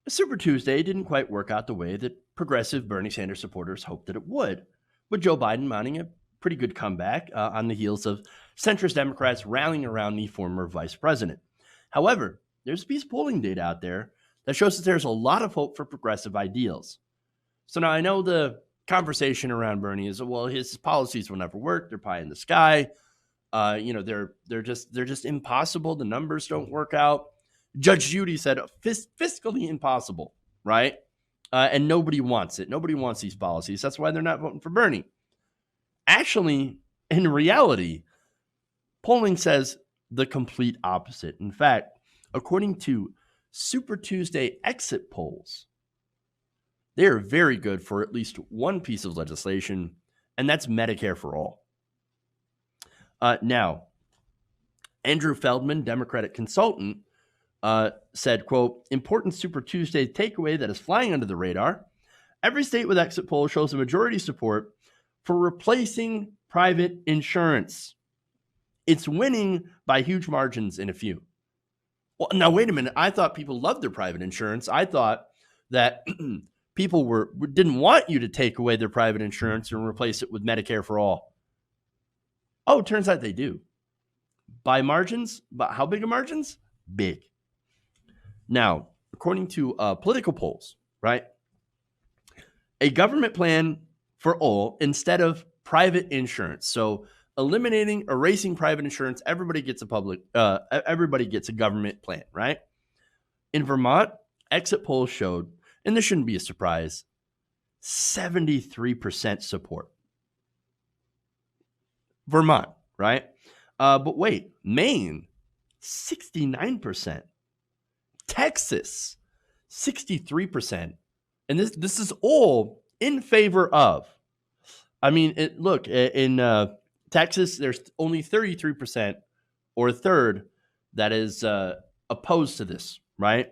Super Tuesday didn't quite work out the way that progressive Bernie Sanders supporters hoped that it would, with Joe Biden mounting a pretty good comeback on the heels of centrist Democrats rallying around the former vice president. However, there's a piece of polling data out there that shows that there's a lot of hope for progressive ideals. So now I know the conversation around Bernie is, well, his policies will never work. They're pie in the sky. They're just impossible. The numbers don't work out. Judge Judy said fiscally impossible, right? And nobody wants it. Nobody wants these policies. That's why they're not voting for Bernie. Actually, in reality, polling says the complete opposite. In fact, according to Super Tuesday exit polls, they are very good for at least one piece of legislation, and that's Medicare for all. Now, Andrew Feldman, Democratic consultant, said, quote, important Super Tuesday takeaway that is flying under the radar. Every state with exit polls shows a majority support for replacing private insurance. It's winning by huge margins in a few. Well, now, wait a minute. I thought people loved their private insurance. I thought that people didn't want you to take away their private insurance and replace it with Medicare for all. Oh, it turns out they do. By margins, but how big are margins? Big. Now, according to political polls, right? A government plan for all instead of private insurance. So erasing private insurance, everybody gets a government plan, right? In Vermont, exit polls showed, and this shouldn't be a surprise, 73% support. Vermont, right? But wait, Maine, 69%. Texas, 63%. And this is all in favor of. I mean, in Texas, there's only 33% or a third that is opposed to this, right?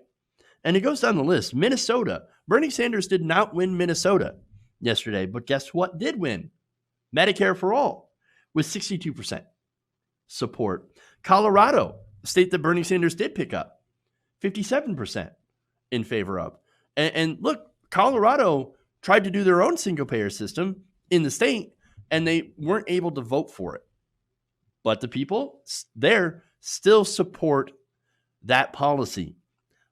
And it goes down the list. Minnesota. Bernie Sanders did not win Minnesota yesterday, but guess what did win? Medicare for all with 62% support. Colorado, a state that Bernie Sanders did pick up, 57% in favor of. And look, Colorado tried to do their own single-payer system in the state, and they weren't able to vote for it. But the people there still support that policy.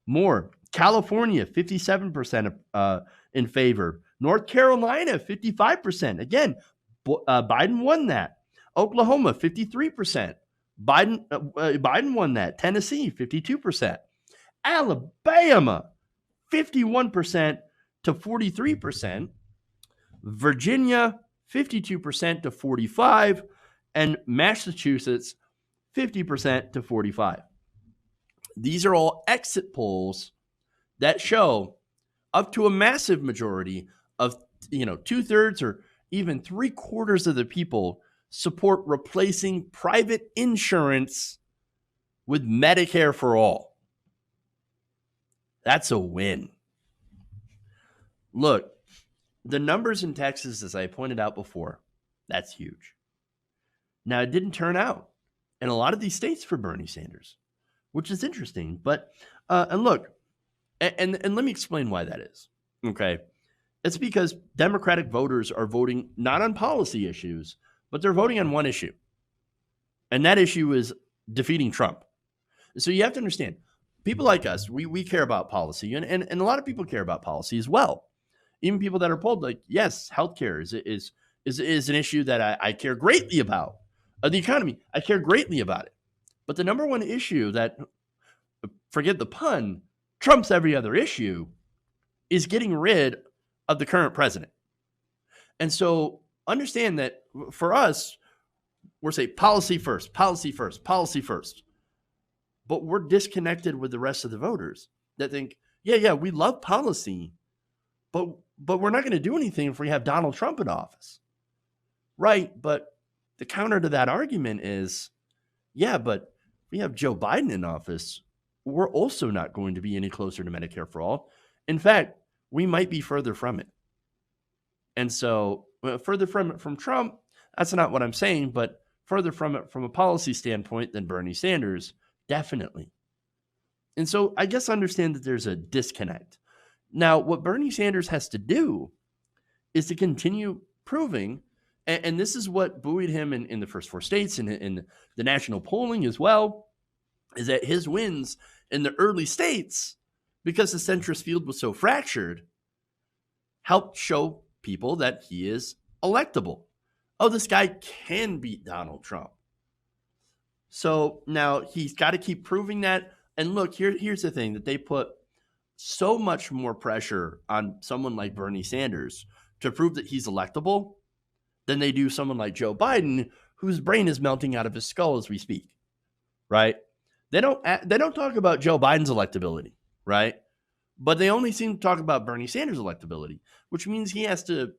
More, California, 57% in favor. North Carolina, 55%. Again, Biden won that. Oklahoma, 53%. Biden won that. Tennessee, 52%. Alabama, 51% to 43%. Virginia, 52% to 45%. And Massachusetts, 50% to 45%. These are all exit polls that show up to a massive majority of, 2/3 or even 3/4 of the people support replacing private insurance with Medicare for all. That's a win. Look, the numbers in Texas, as I pointed out before, that's huge. Now, it didn't turn out in a lot of these states for Bernie Sanders, which is interesting. But, and look, and let me explain why that is, okay? It's because Democratic voters are voting not on policy issues, but they're voting on one issue. And that issue is defeating Trump. So you have to understand, people like us, we care about policy, and a lot of people care about policy as well. Even people that are polled, like, yes, healthcare is an issue that I care greatly about. The economy, I care greatly about it. But the number one issue that, forget the pun, trumps every other issue is getting rid of the current president. And so understand that for us, we're saying policy first, policy first, policy first. But we're disconnected with the rest of the voters that think, yeah, we love policy, but we're not going to do anything if we have Donald Trump in office. Right, but the counter to that argument is, yeah, but we have Joe Biden in office, we're also not going to be any closer to Medicare for all. In fact, we might be further from it. And so further from it from Trump, that's not what I'm saying, but further from it from a policy standpoint than Bernie Sanders, definitely. And so I guess understand that there's a disconnect. Now, what Bernie Sanders has to do is to continue proving, and this is what buoyed him in the first 4 states and in the national polling as well, is that his wins in the early states, because the centrist field was so fractured, helped show people that he is electable. Oh, this guy can beat Donald Trump. So now he's got to keep proving that. And look, here's the thing, that they put so much more pressure on someone like Bernie Sanders to prove that he's electable than they do someone like Joe Biden, whose brain is melting out of his skull as we speak, right? They don't talk about Joe Biden's electability, right? But they only seem to talk about Bernie Sanders' electability, which means he has to,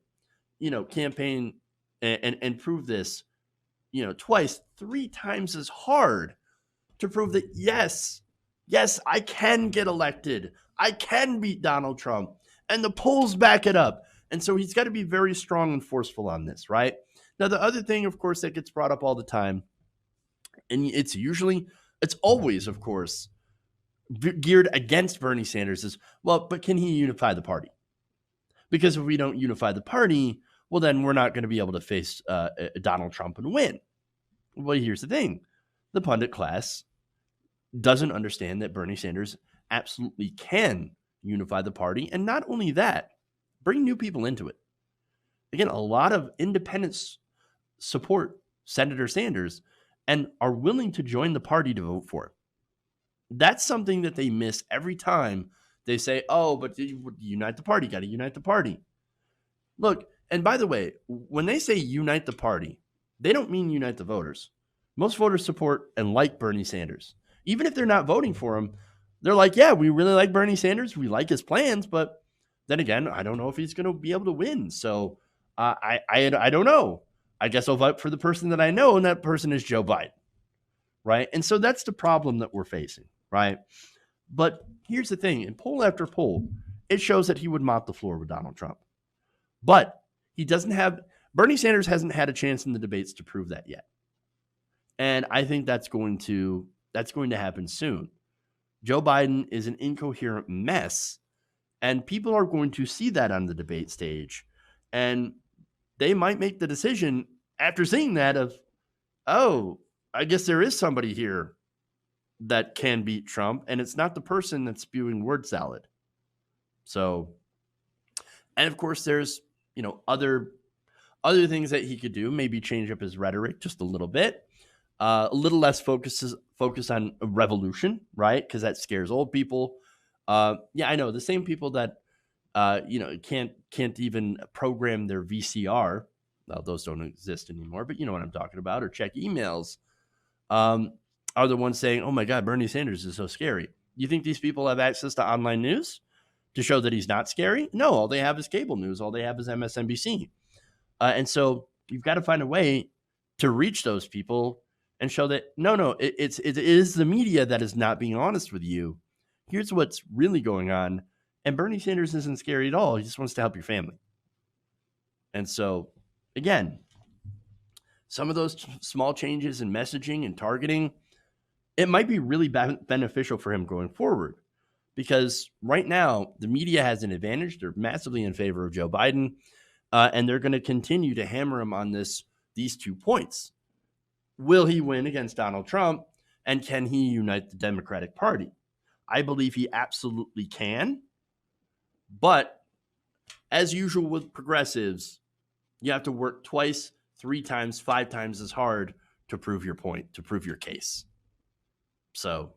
campaign and prove this, twice, 3 times as hard to prove that, yes, I can get elected. I can beat Donald Trump. And the polls back it up. And so he's got to be very strong and forceful on this, right? Now, the other thing, of course, that gets brought up all the time, and it's always, of course, geared against Bernie Sanders is, well, but can he unify the party? Because if we don't unify the party, well, then we're not going to be able to face Donald Trump and win. Well, here's the thing. The pundit class doesn't understand that Bernie Sanders absolutely can unify the party. And not only that, bring new people into it. Again, a lot of independents support Senator Sanders and are willing to join the party to vote for it. That's something that they miss every time they say, oh, but unite the party, got to unite the party. Look, and by the way, when they say unite the party, they don't mean unite the voters. Most voters support and like Bernie Sanders. Even if they're not voting for him, they're like, yeah, we really like Bernie Sanders. We like his plans, but then again, I don't know if he's going to be able to win. So I don't know. I guess I'll vote for the person that I know, and that person is Joe Biden, right? And so that's the problem that we're facing, right? But here's the thing. In poll after poll, it shows that he would mop the floor with Donald Trump. But Bernie Sanders hasn't had a chance in the debates to prove that yet. And I think that's going to happen soon. Joe Biden is an incoherent mess, and people are going to see that on the debate stage. And they might make the decision after seeing that of, oh, I guess there is somebody here that can beat Trump, and it's not the person that's spewing word salad. So, and of course, there's, other things that he could do, maybe change up his rhetoric just a little bit. A little less focus on a revolution, right? Because that scares old people. Yeah, I know, the same people that can't even program their VCR. Well, those don't exist anymore, but you know what I'm talking about, or check emails, are the ones saying, oh my God, Bernie Sanders is so scary. You think these people have access to online news to show that he's not scary? No, all they have is cable news. All they have is MSNBC. And so you've got to find a way to reach those people and show that, it is the media that is not being honest with you. Here's what's really going on. And Bernie Sanders isn't scary at all. He just wants to help your family. And so, again, some of those small changes in messaging and targeting, it might be really beneficial for him going forward. Because right now, the media has an advantage. They're massively in favor of Joe Biden. And they're going to continue to hammer him on these 2 points. Will he win against Donald Trump? And can he unite the Democratic Party? I believe he absolutely can. But as usual with progressives, you have to work twice, 3 times, 5 times as hard to prove your point, to prove your case. So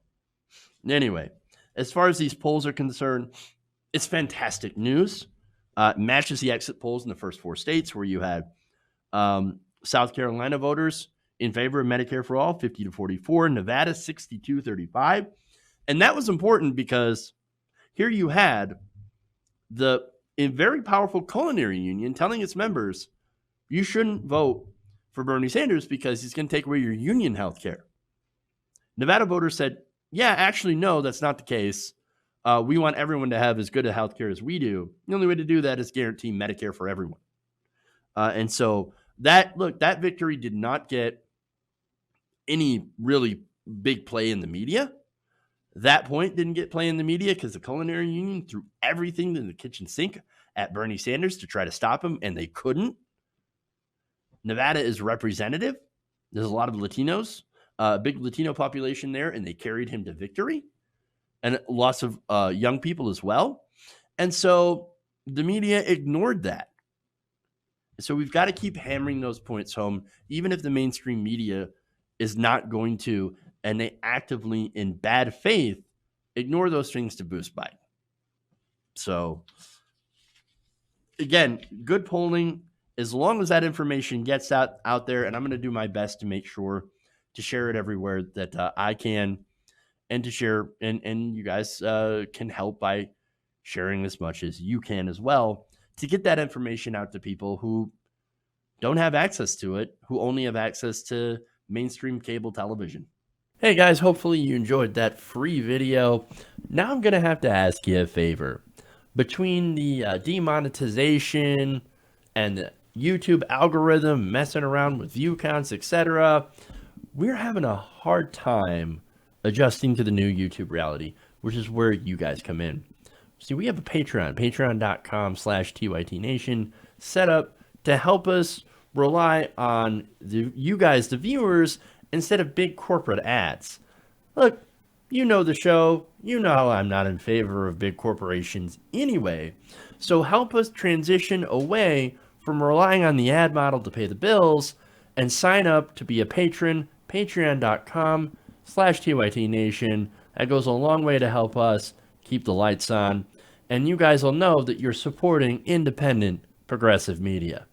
anyway, as far as these polls are concerned, it's fantastic news. Matches the exit polls in the first 4 states where you had South Carolina voters in favor of Medicare for all, 50-44, Nevada 62-35. And that was important because here you had a very powerful culinary union telling its members, you shouldn't vote for Bernie Sanders because he's going to take away your union health care. Nevada voters said, yeah, actually, no, that's not the case. We want everyone to have as good a health care as we do. The only way to do that is guarantee Medicare for everyone. And so that victory did not get any really big play in the media. That point didn't get play in the media because the culinary union threw everything in the kitchen sink at Bernie Sanders to try to stop him, and they couldn't. Nevada is representative. There's a lot of Latinos, big Latino population there, and they carried him to victory, and lots of young people as well. And so the media ignored that. So we've got to keep hammering those points home, even if the mainstream media is not going to, and they actively, in bad faith, ignore those things to boost Biden. So again, good polling, as long as that information gets out there, and I'm going to do my best to make sure to share it everywhere that I can, and to share, and you guys can help by sharing as much as you can as well, to get that information out to people who don't have access to it, who only have access to mainstream cable television. Hey guys, hopefully you enjoyed that free video. Now I'm going to have to ask you a favor. Between the demonetization and the YouTube algorithm messing around with view counts, etc., we're having a hard time adjusting to the new YouTube reality, which is where you guys come in. See, we have a Patreon, patreon.com/TYTNation, set up to help us rely on you guys, the viewers, instead of big corporate ads. Look, you know the show. You know I'm not in favor of big corporations anyway. So help us transition away from relying on the ad model to pay the bills and sign up to be a patron, patreon.com/TYTNation. That goes a long way to help us keep the lights on. And you guys will know that you're supporting independent, progressive media.